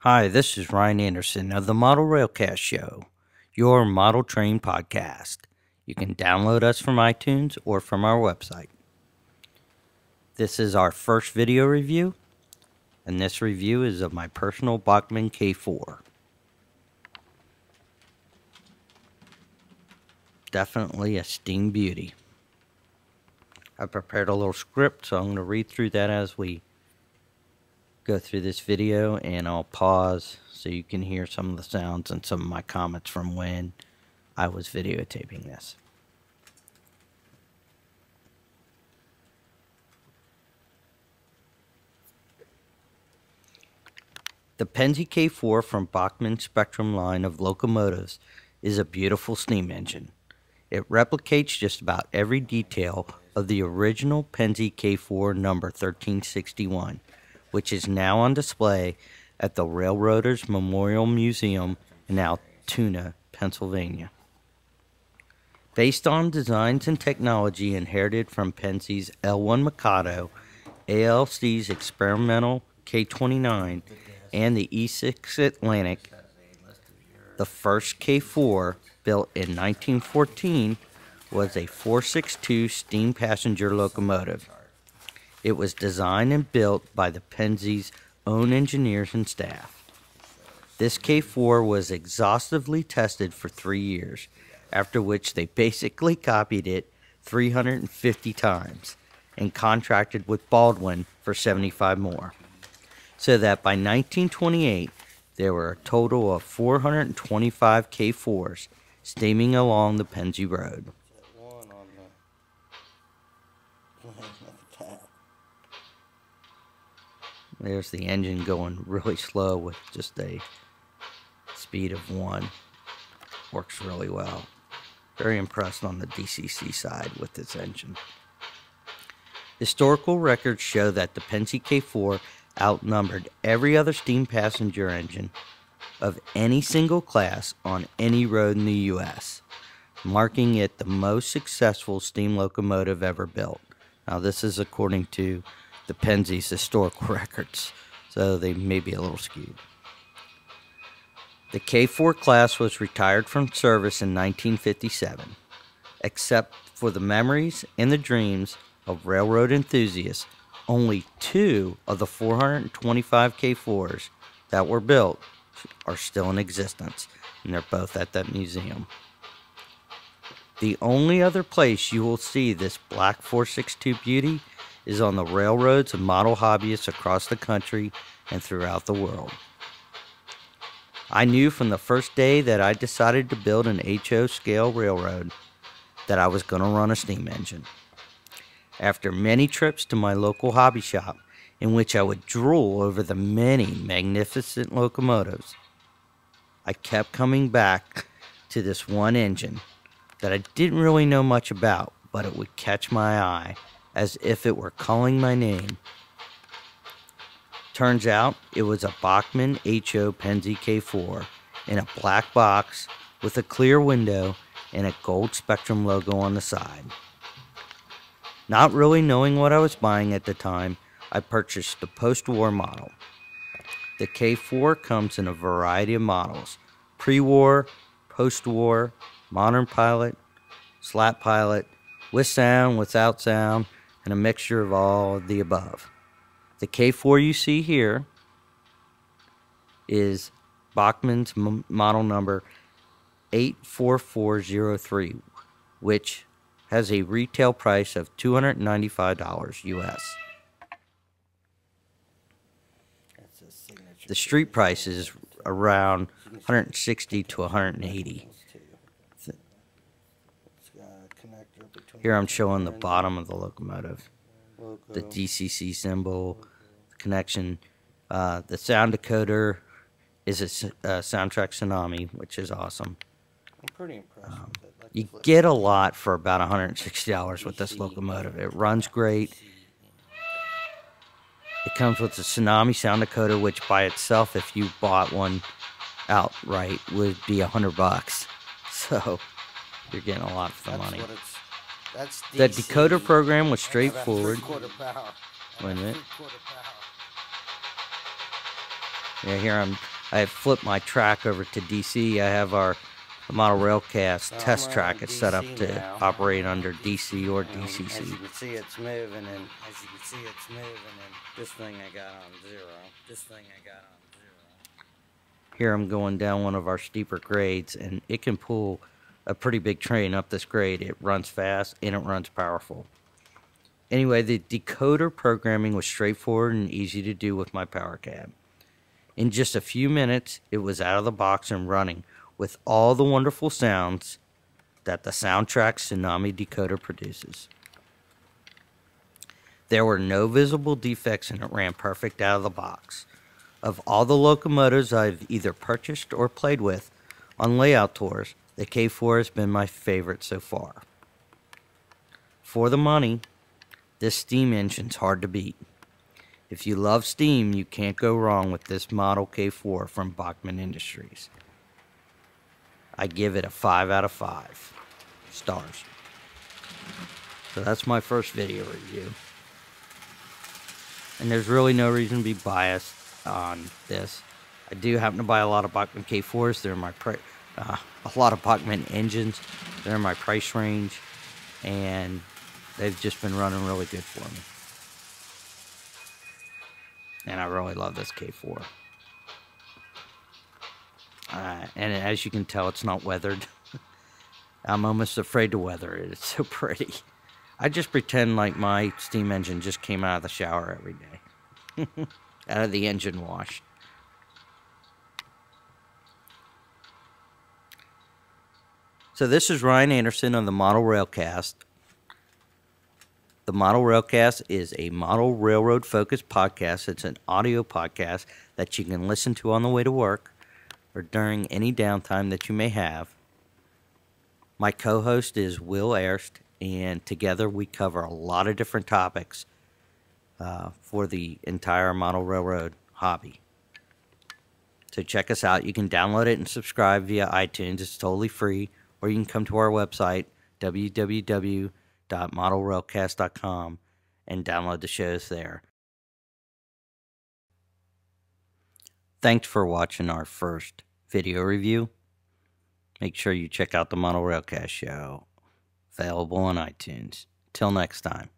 Hi, this is Ryan Anderson of the Model Railcast Show, your model train podcast. You can download us from iTunes or from our website. This is our first video review, and this review is of my personal Bachmann K4. Definitely a steam beauty. I prepared a little script, so I'm going to read through that as we go through this video, and I'll pause so you can hear some of the sounds and some of my comments from when I was videotaping this. The Pennsy K4 from Bachmann Spectrum line of locomotives is a beautiful steam engine. It replicates just about every detail of the original Pennsy K4 number 1361, which is now on display at the Railroaders Memorial Museum in Altoona, Pennsylvania. Based on designs and technology inherited from Pensy's L1 Mikado, ALC's experimental K29, and the E6 Atlantic, the first K4, built in 1914, was a 462 steam passenger locomotive. It was designed and built by the Pensy's own engineers and staff. This K4 was exhaustively tested for 3 years, after which they basically copied it 350 times and contracted with Baldwin for 75 more. So that by 1928, there were a total of 425 K4s steaming along the Pennsy Road. There's the engine going really slow with just a speed of 1. Works really well. Very impressed on the DCC side with this engine. Historical records show that the Pennsy K4 outnumbered every other steam passenger engine of any single class on any road in the U.S., marking it the most successful steam locomotive ever built. Now, this is according to the Pensy's historical records, so they may be a little skewed. The K4 class was retired from service in 1957. Except for the memories and the dreams of railroad enthusiasts, only 2 of the 425 K4s that were built are still in existence, and they're both at that museum. The only other place you will see this black 462 beauty is on the railroads of model hobbyists across the country and throughout the world. I knew from the first day that I decided to build an HO scale railroad that I was going to run a steam engine. After many trips to my local hobby shop, in which I would drool over the many magnificent locomotives, I kept coming back to this one engine that I didn't really know much about, but it would catch my eye as if it were calling my name. Turns out it was a Bachmann HO Pennsy K4 in a black box with a clear window and a gold Spectrum logo on the side. Not really knowing what I was buying at the time, I purchased the post-war model. The K4 comes in a variety of models: pre-war, post-war, modern pilot, slat pilot, with sound, without sound, and a mixture of all of the above. The K4 you see here is Bachmann's model number 84403, which has a retail price of $295 US. The street price is around 160 to 180. Here I'm showing the bottom of the locomotive, the DCC symbol, the connection. The sound decoder is a Soundtrack Tsunami, which is awesome. I'm pretty impressed with it. You get a lot for about $160 with this locomotive. It runs great. It comes with a Tsunami sound decoder, which by itself, if you bought one outright, would be $100. So you're getting a lot for the money. The decoder program was straightforward. Wait a minute. Yeah, I have flipped my track over to DC. I have our model railcast test track. It's set up to operate under DC or DCC. As you can see, it's moving, and this thing I got on zero. Here I'm going down one of our steeper grades, and it can pull a pretty big train up this grade. It runs fast and it runs powerful. Anyway, the decoder programming was straightforward and easy to do with my power cab. In just a few minutes, it was out of the box and running with all the wonderful sounds that the Soundtrack Tsunami decoder produces. There were no visible defects and it ran perfect out of the box. Of all the locomotives I've either purchased or played with on layout tours, the K4 has been my favorite so far. For the money, this steam engine's hard to beat. If you love steam, you can't go wrong with this model K4 from Bachmann Industries. I give it a 5 out of 5 stars. So that's my first video review. And there's really no reason to be biased on this. I do happen to buy a lot of Bachmann K4s. They're in my a lot of Bachmann engines. They're in my price range, and they've just been running really good for me. And I really love this K4. And as you can tell, it's not weathered. I'm almost afraid to weather it. It's so pretty. I just pretend like my steam engine just came out of the shower every day. Out of the engine wash. So this is Ryan Anderson on the Model Railcast. The Model Railcast is a model railroad focused podcast. It's an audio podcast that you can listen to on the way to work or during any downtime that you may have. My co-host is Will Erst, and together we cover a lot of different topics for the entire model railroad hobby. So check us out. You can download it and subscribe via iTunes. It's totally free. Or you can come to our website, www.modelrailcast.com, and download the shows there. Thanks for watching our first video review. Make sure you check out the Model Railcast show, available on iTunes. Till next time.